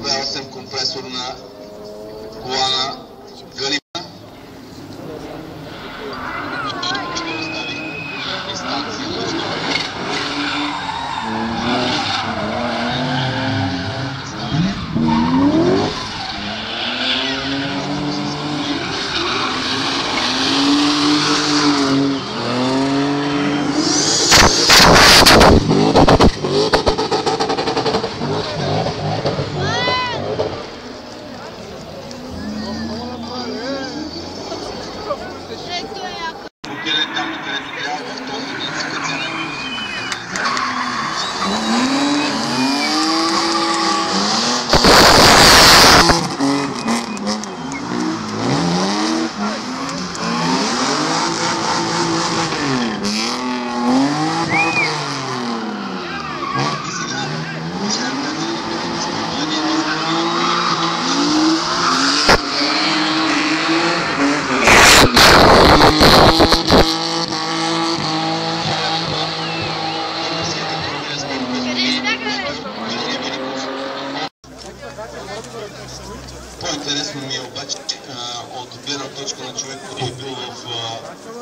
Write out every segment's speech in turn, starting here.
V8 компресор на кола на Галима. Ще остави дистанция между По-интересно ми е обаче от гледна точка на човек, който е бил в,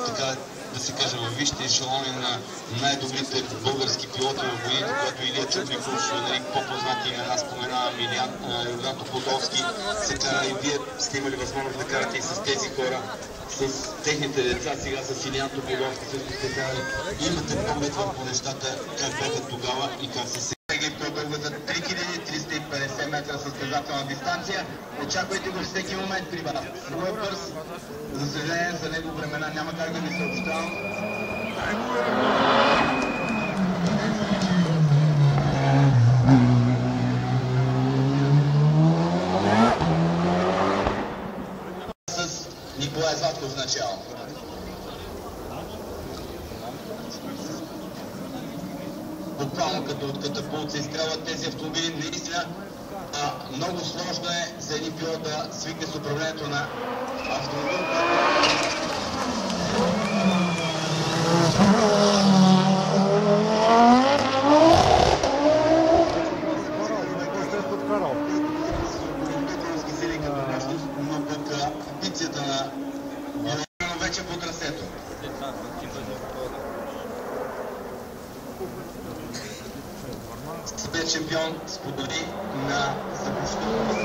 така да се каже, във висшите ешелони на най-добрите български пилоти в войните, когато Илия Чубриков, по-познати имена, споменавам Йордан Топлодолски, се кара и вие сте имали възможност да карате и с тези хора, с техните деца, сега с Илиян Топлодолски също сте карали. Имате поглед върху нещата, как бяха тогава и как са сега. Продължа за 3350 метра състезателна дистанция. Очаквайте го всеки момент при вас. Много е бърз. За съжаление, за него времена няма как да ви съобщавам. С Николай Златков в начало. Буквално като от катапулт се изстрелват тези автомобили. Наистина много сложно е за един пилот да свикне с управлението на автомобил. Но пък амбицията на вече по трасето. Супер чемпион сподели на заключителното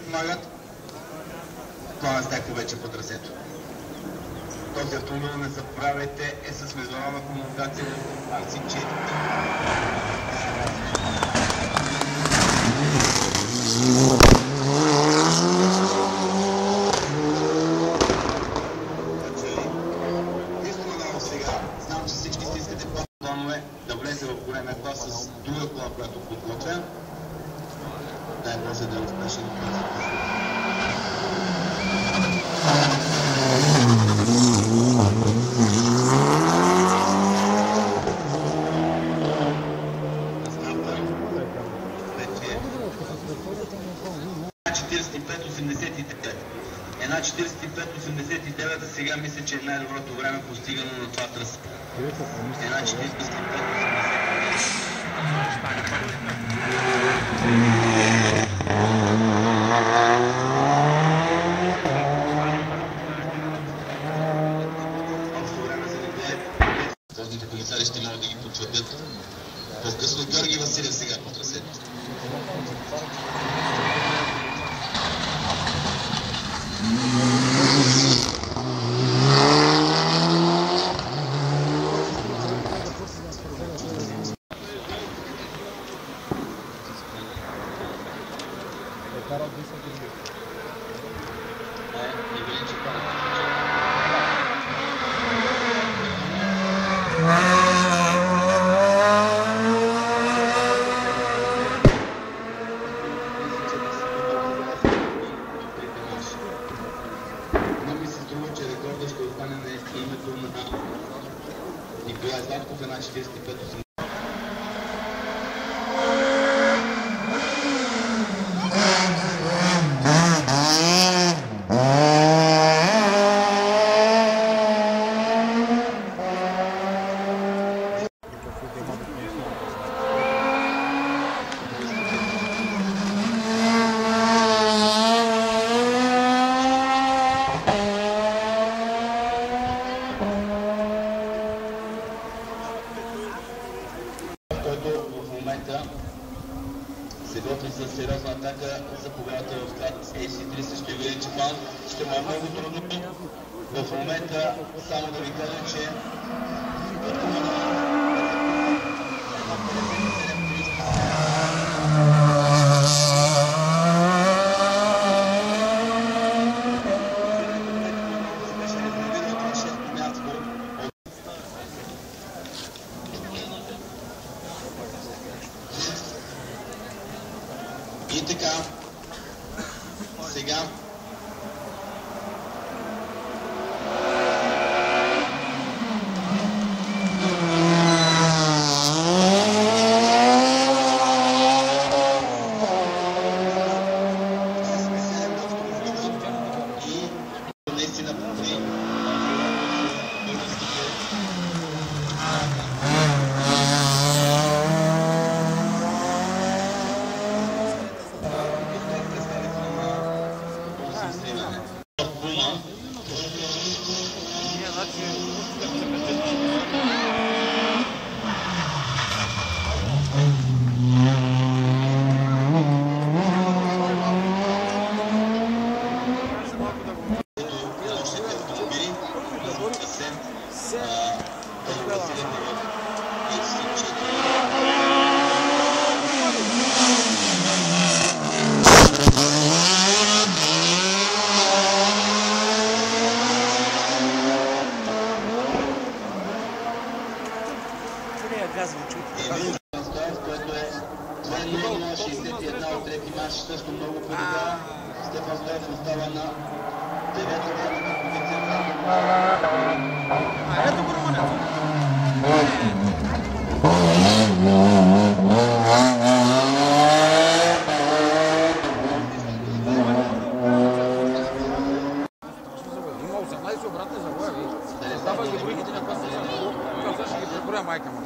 помагат. Плана Стайко вече по трасето. Този автомобил, не забравяйте, е с международна комуникация в RC4. Знам, че всички си искате планове да влезе в големия клас с друга кола, която подготвя. Дай Боже да е успешен. Една 45-89, сега мисля, че е най-доброто време постигано на това трасе. Една 45-89. Общо време за неделя. Ползните полицари ще могат да ги потвърдят. По-късно Георги Василев сега по трасето. Николай Златков, една 45-80. момента се готви с сериозна атака за победата в крат AC3 срещу Ивелин Чифан. Ще му е много трудно. В момента само да ви кажа, че и така, сега и наистина при което е 2:61 от трети мач, също много по-добра. Стефан Стоев остава на 9-та позиция. Ето го Румънец! Има 18 обратни завоя, виж. Става ги бройките на паса за много. Това ще ги преброя майка му.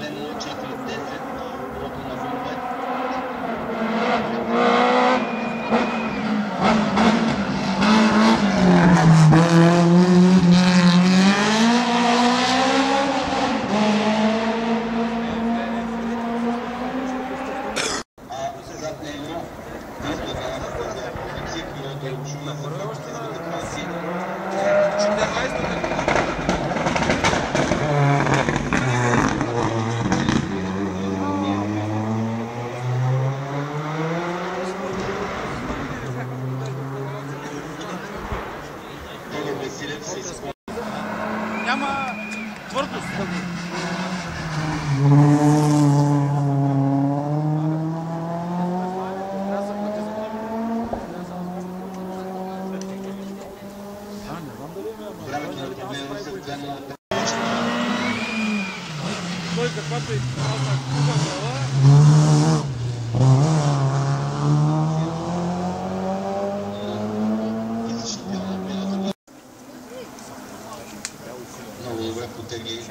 2:04:10 лото на Вулвет. Зад него Няма твърдост. Той каквато и празна кука глава. Много добре потегли